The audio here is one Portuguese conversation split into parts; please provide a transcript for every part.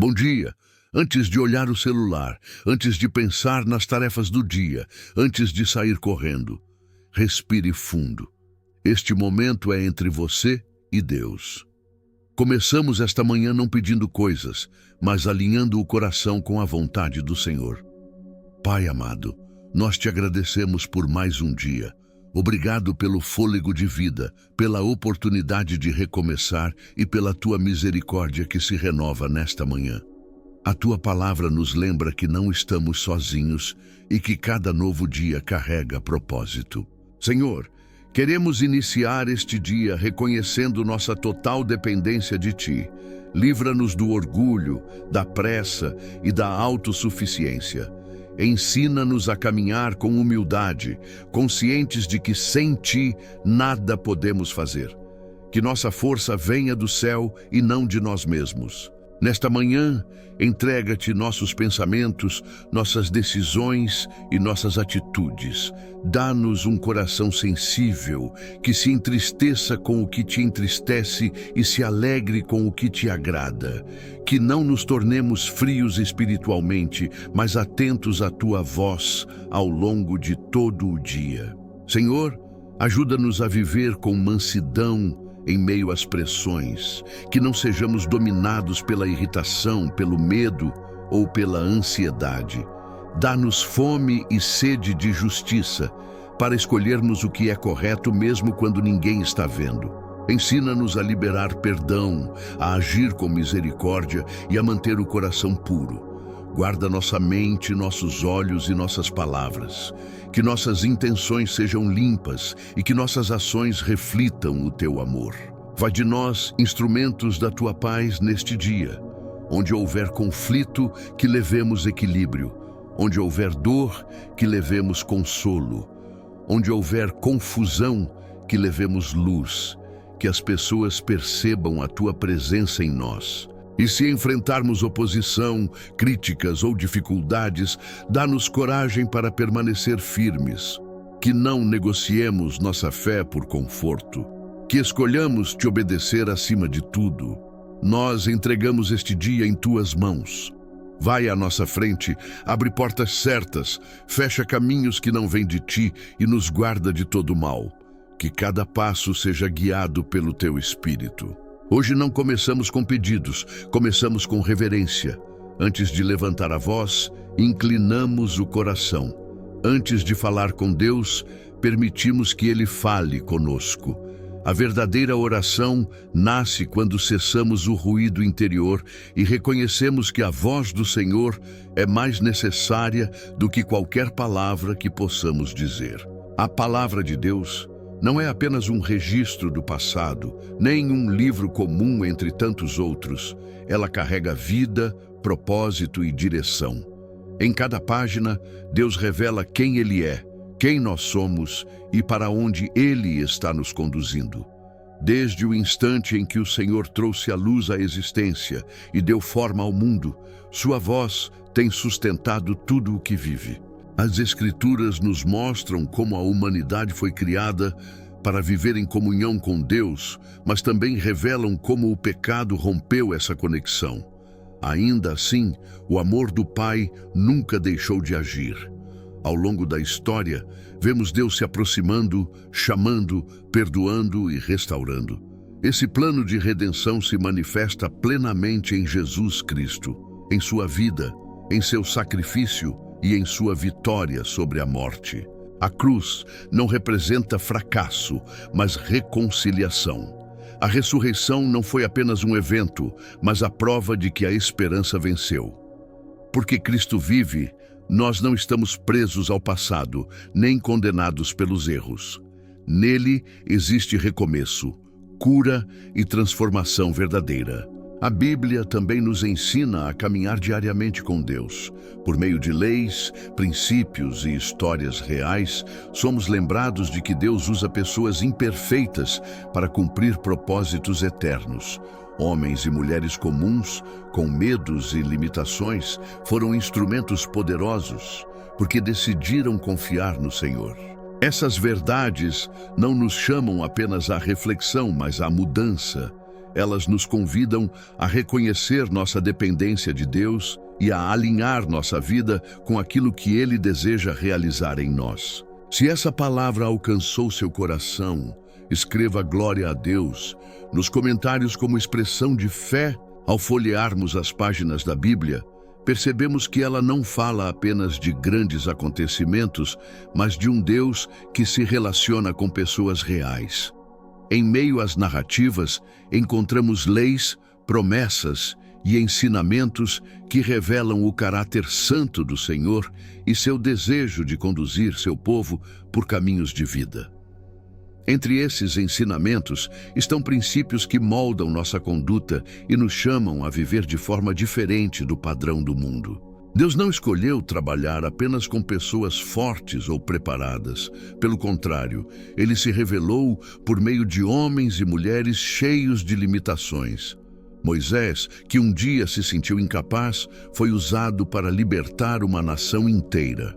Bom dia. Antes de olhar o celular, antes de pensar nas tarefas do dia, antes de sair correndo, respire fundo. Este momento é entre você e Deus. Começamos esta manhã não pedindo coisas, mas alinhando o coração com a vontade do Senhor. Pai amado, nós te agradecemos por mais um dia. Obrigado pelo fôlego de vida, pela oportunidade de recomeçar e pela tua misericórdia que se renova nesta manhã. A tua palavra nos lembra que não estamos sozinhos e que cada novo dia carrega propósito. Senhor, queremos iniciar este dia reconhecendo nossa total dependência de ti. Livra-nos do orgulho, da pressa e da autossuficiência. Ensina-nos a caminhar com humildade, conscientes de que sem ti nada podemos fazer. Que nossa força venha do céu e não de nós mesmos. Nesta manhã, entrega-te nossos pensamentos, nossas decisões e nossas atitudes. Dá-nos um coração sensível, que se entristeça com o que te entristece e se alegre com o que te agrada. Que não nos tornemos frios espiritualmente, mas atentos à tua voz ao longo de todo o dia. Senhor, ajuda-nos a viver com mansidão, em meio às pressões, que não sejamos dominados pela irritação, pelo medo ou pela ansiedade. Dá-nos fome e sede de justiça, para escolhermos o que é correto mesmo quando ninguém está vendo. Ensina-nos a liberar perdão, a agir com misericórdia e a manter o coração puro. Guarda nossa mente, nossos olhos e nossas palavras. Que nossas intenções sejam limpas e que nossas ações reflitam o teu amor. Vai de nós, instrumentos da tua paz neste dia. Onde houver conflito, que levemos equilíbrio. Onde houver dor, que levemos consolo. Onde houver confusão, que levemos luz. Que as pessoas percebam a tua presença em nós. E se enfrentarmos oposição, críticas ou dificuldades, dá-nos coragem para permanecer firmes. Que não negociemos nossa fé por conforto. Que escolhamos te obedecer acima de tudo. Nós entregamos este dia em tuas mãos. Vai à nossa frente, abre portas certas, fecha caminhos que não vêm de ti e nos guarda de todo mal. Que cada passo seja guiado pelo teu Espírito. Hoje não começamos com pedidos, começamos com reverência. Antes de levantar a voz, inclinamos o coração. Antes de falar com Deus, permitimos que Ele fale conosco. A verdadeira oração nasce quando cessamos o ruído interior e reconhecemos que a voz do Senhor é mais necessária do que qualquer palavra que possamos dizer. A palavra de Deus não é apenas um registro do passado, nem um livro comum entre tantos outros. Ela carrega vida, propósito e direção. Em cada página, Deus revela quem Ele é, quem nós somos e para onde Ele está nos conduzindo. Desde o instante em que o Senhor trouxe a luz à existência e deu forma ao mundo, sua voz tem sustentado tudo o que vive. As Escrituras nos mostram como a humanidade foi criada para viver em comunhão com Deus, mas também revelam como o pecado rompeu essa conexão. Ainda assim, o amor do Pai nunca deixou de agir. Ao longo da história, vemos Deus se aproximando, chamando, perdoando e restaurando. Esse plano de redenção se manifesta plenamente em Jesus Cristo, em sua vida, em seu sacrifício e em sua vitória sobre a morte. A cruz não representa fracasso, mas reconciliação. A ressurreição não foi apenas um evento, mas a prova de que a esperança venceu. Porque Cristo vive, nós não estamos presos ao passado, nem condenados pelos erros. Nele existe recomeço, cura e transformação verdadeira. A Bíblia também nos ensina a caminhar diariamente com Deus. Por meio de leis, princípios e histórias reais, somos lembrados de que Deus usa pessoas imperfeitas para cumprir propósitos eternos. Homens e mulheres comuns, com medos e limitações, foram instrumentos poderosos, porque decidiram confiar no Senhor. Essas verdades não nos chamam apenas à reflexão, mas à mudança. Elas nos convidam a reconhecer nossa dependência de Deus e a alinhar nossa vida com aquilo que Ele deseja realizar em nós. Se essa palavra alcançou seu coração, escreva glória a Deus nos comentários como expressão de fé. Ao folhearmos as páginas da Bíblia, percebemos que ela não fala apenas de grandes acontecimentos, mas de um Deus que se relaciona com pessoas reais. Em meio às narrativas, encontramos leis, promessas e ensinamentos que revelam o caráter santo do Senhor e seu desejo de conduzir seu povo por caminhos de vida. Entre esses ensinamentos estão princípios que moldam nossa conduta e nos chamam a viver de forma diferente do padrão do mundo. Deus não escolheu trabalhar apenas com pessoas fortes ou preparadas. Pelo contrário, Ele se revelou por meio de homens e mulheres cheios de limitações. Moisés, que um dia se sentiu incapaz, foi usado para libertar uma nação inteira.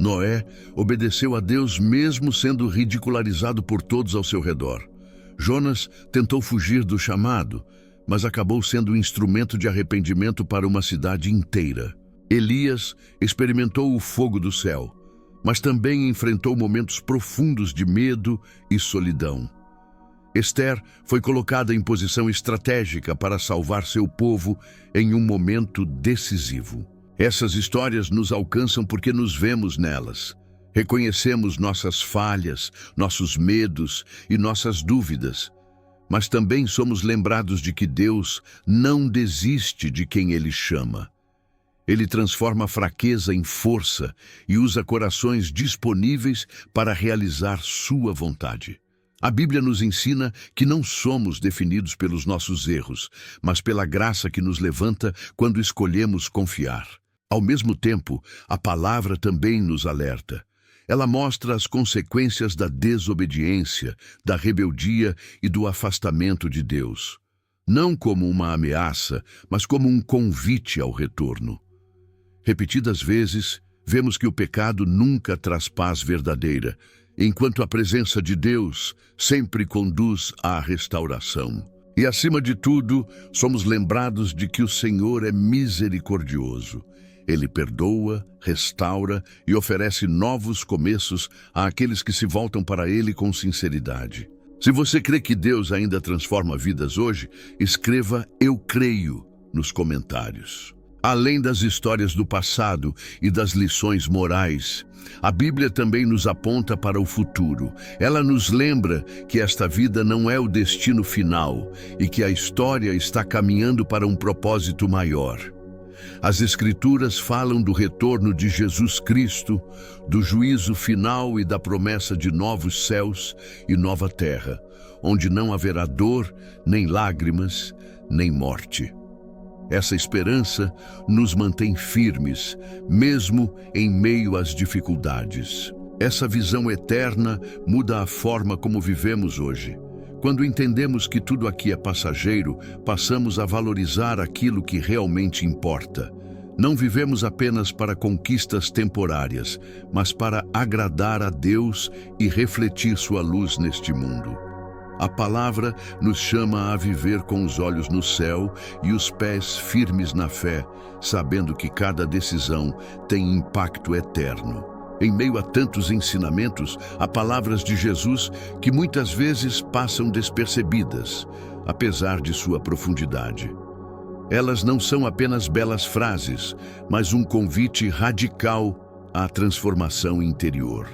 Noé obedeceu a Deus mesmo sendo ridicularizado por todos ao seu redor. Jonas tentou fugir do chamado, mas acabou sendo um instrumento de arrependimento para uma cidade inteira. Elias experimentou o fogo do céu, mas também enfrentou momentos profundos de medo e solidão. Esther foi colocada em posição estratégica para salvar seu povo em um momento decisivo. Essas histórias nos alcançam porque nos vemos nelas. Reconhecemos nossas falhas, nossos medos e nossas dúvidas, mas também somos lembrados de que Deus não desiste de quem Ele chama. Ele transforma a fraqueza em força e usa corações disponíveis para realizar sua vontade. A Bíblia nos ensina que não somos definidos pelos nossos erros, mas pela graça que nos levanta quando escolhemos confiar. Ao mesmo tempo, a palavra também nos alerta. Ela mostra as consequências da desobediência, da rebeldia e do afastamento de Deus. Não como uma ameaça, mas como um convite ao retorno. Repetidas vezes, vemos que o pecado nunca traz paz verdadeira, enquanto a presença de Deus sempre conduz à restauração. E, acima de tudo, somos lembrados de que o Senhor é misericordioso. Ele perdoa, restaura e oferece novos começos àqueles que se voltam para Ele com sinceridade. Se você crê que Deus ainda transforma vidas hoje, escreva "Eu creio" nos comentários. Além das histórias do passado e das lições morais, a Bíblia também nos aponta para o futuro. Ela nos lembra que esta vida não é o destino final e que a história está caminhando para um propósito maior. As Escrituras falam do retorno de Jesus Cristo, do juízo final e da promessa de novos céus e nova terra, onde não haverá dor, nem lágrimas, nem morte. Essa esperança nos mantém firmes, mesmo em meio às dificuldades. Essa visão eterna muda a forma como vivemos hoje. Quando entendemos que tudo aqui é passageiro, passamos a valorizar aquilo que realmente importa. Não vivemos apenas para conquistas temporárias, mas para agradar a Deus e refletir sua luz neste mundo. A palavra nos chama a viver com os olhos no céu e os pés firmes na fé, sabendo que cada decisão tem impacto eterno. Em meio a tantos ensinamentos, há palavras de Jesus que muitas vezes passam despercebidas, apesar de sua profundidade. Elas não são apenas belas frases, mas um convite radical à transformação interior.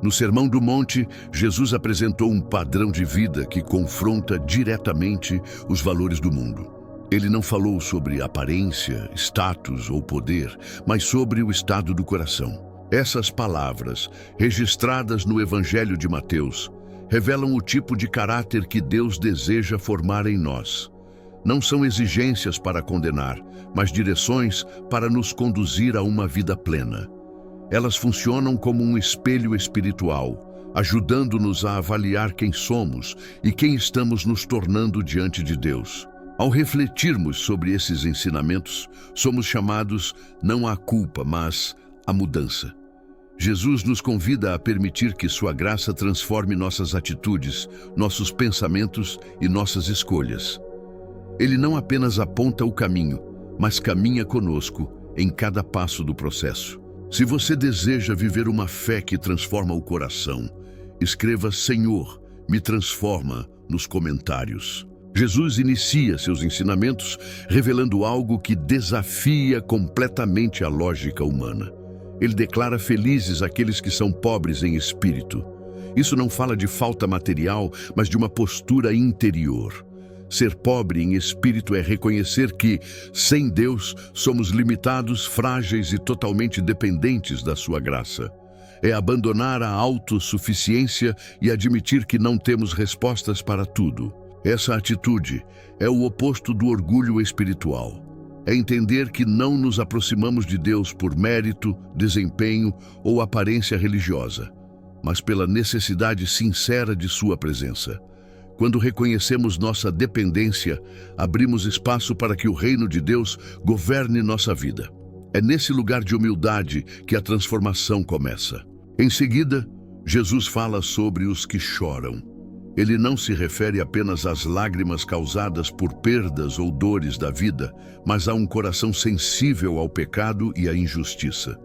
No Sermão do Monte, Jesus apresentou um padrão de vida que confronta diretamente os valores do mundo. Ele não falou sobre aparência, status ou poder, mas sobre o estado do coração. Essas palavras, registradas no Evangelho de Mateus, revelam o tipo de caráter que Deus deseja formar em nós. Não são exigências para condenar, mas direções para nos conduzir a uma vida plena. Elas funcionam como um espelho espiritual, ajudando-nos a avaliar quem somos e quem estamos nos tornando diante de Deus. Ao refletirmos sobre esses ensinamentos, somos chamados não à culpa, mas à mudança. Jesus nos convida a permitir que sua graça transforme nossas atitudes, nossos pensamentos e nossas escolhas. Ele não apenas aponta o caminho, mas caminha conosco em cada passo do processo. Se você deseja viver uma fé que transforma o coração, escreva "Senhor, me transforma" nos comentários. Jesus inicia seus ensinamentos revelando algo que desafia completamente a lógica humana. Ele declara felizes aqueles que são pobres em espírito. Isso não fala de falta material, mas de uma postura interior. Ser pobre em espírito é reconhecer que, sem Deus, somos limitados, frágeis e totalmente dependentes da sua graça. É abandonar a autossuficiência e admitir que não temos respostas para tudo. Essa atitude é o oposto do orgulho espiritual. É entender que não nos aproximamos de Deus por mérito, desempenho ou aparência religiosa, mas pela necessidade sincera de sua presença. Quando reconhecemos nossa dependência, abrimos espaço para que o reino de Deus governe nossa vida. É nesse lugar de humildade que a transformação começa. Em seguida, Jesus fala sobre os que choram. Ele não se refere apenas às lágrimas causadas por perdas ou dores da vida, mas a um coração sensível ao pecado e à injustiça.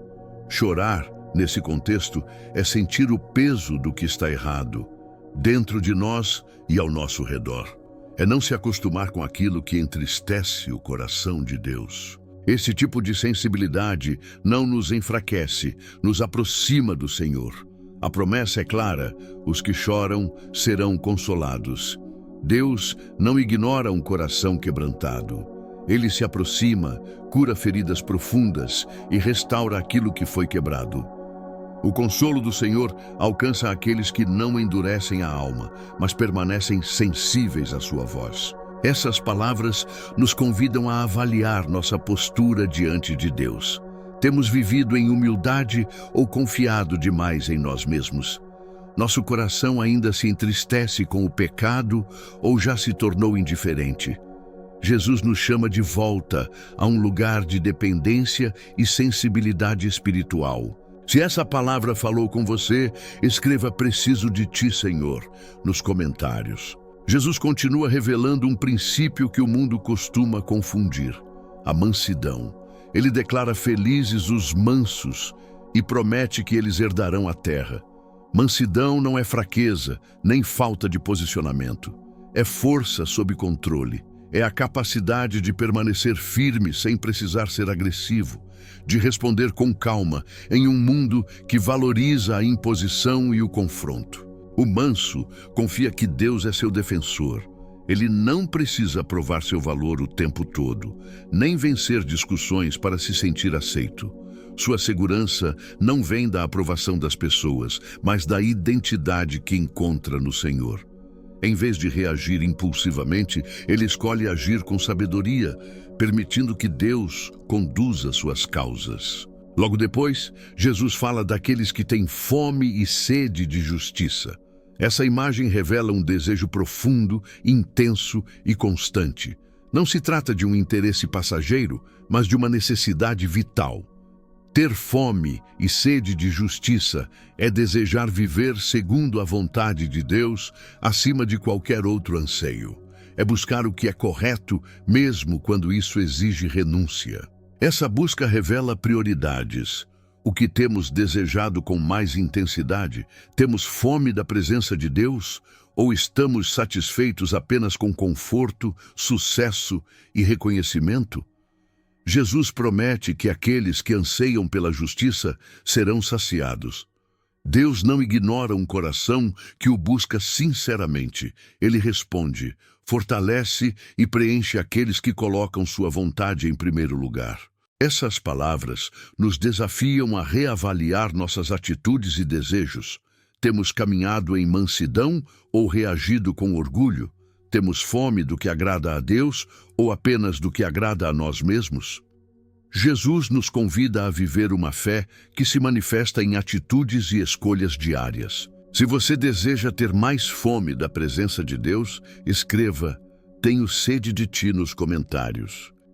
Chorar, nesse contexto, é sentir o peso do que está errado, dentro de nós e ao nosso redor. É não se acostumar com aquilo que entristece o coração de Deus. Esse tipo de sensibilidade não nos enfraquece, nos aproxima do Senhor. A promessa é clara: os que choram serão consolados. Deus não ignora um coração quebrantado. Ele se aproxima, cura feridas profundas e restaura aquilo que foi quebrado. O consolo do Senhor alcança aqueles que não endurecem a alma, mas permanecem sensíveis à sua voz. Essas palavras nos convidam a avaliar nossa postura diante de Deus. Temos vivido em humildade ou confiado demais em nós mesmos? Nosso coração ainda se entristece com o pecado ou já se tornou indiferente? Jesus nos chama de volta a um lugar de dependência e sensibilidade espiritual. Se essa palavra falou com você, escreva "Preciso de ti, Senhor" nos comentários. Jesus continua revelando um princípio que o mundo costuma confundir: a mansidão. Ele declara felizes os mansos e promete que eles herdarão a terra. Mansidão não é fraqueza, nem falta de posicionamento. É força sob controle. É a capacidade de permanecer firme sem precisar ser agressivo, de responder com calma em um mundo que valoriza a imposição e o confronto. O manso confia que Deus é seu defensor. Ele não precisa provar seu valor o tempo todo, nem vencer discussões para se sentir aceito. Sua segurança não vem da aprovação das pessoas, mas da identidade que encontra no Senhor. Em vez de reagir impulsivamente, ele escolhe agir com sabedoria, permitindo que Deus conduza suas causas. Logo depois, Jesus fala daqueles que têm fome e sede de justiça. Essa imagem revela um desejo profundo, intenso e constante. Não se trata de um interesse passageiro, mas de uma necessidade vital. Ter fome e sede de justiça é desejar viver segundo a vontade de Deus, acima de qualquer outro anseio. É buscar o que é correto, mesmo quando isso exige renúncia. Essa busca revela prioridades. O que temos desejado com mais intensidade? Temos fome da presença de Deus? Ou estamos satisfeitos apenas com conforto, sucesso e reconhecimento? Jesus promete que aqueles que anseiam pela justiça serão saciados. Deus não ignora um coração que o busca sinceramente. Ele responde, fortalece e preenche aqueles que colocam sua vontade em primeiro lugar. Essas palavras nos desafiam a reavaliar nossas atitudes e desejos. Temos caminhado em mansidão ou reagido com orgulho? Temos fome do que agrada a Deus ou apenas do que agrada a nós mesmos? Jesus nos convida a viver uma fé que se manifesta em atitudes e escolhas diárias. Se você deseja ter mais fome da presença de Deus, escreva "Tenho sede de ti" nos comentários.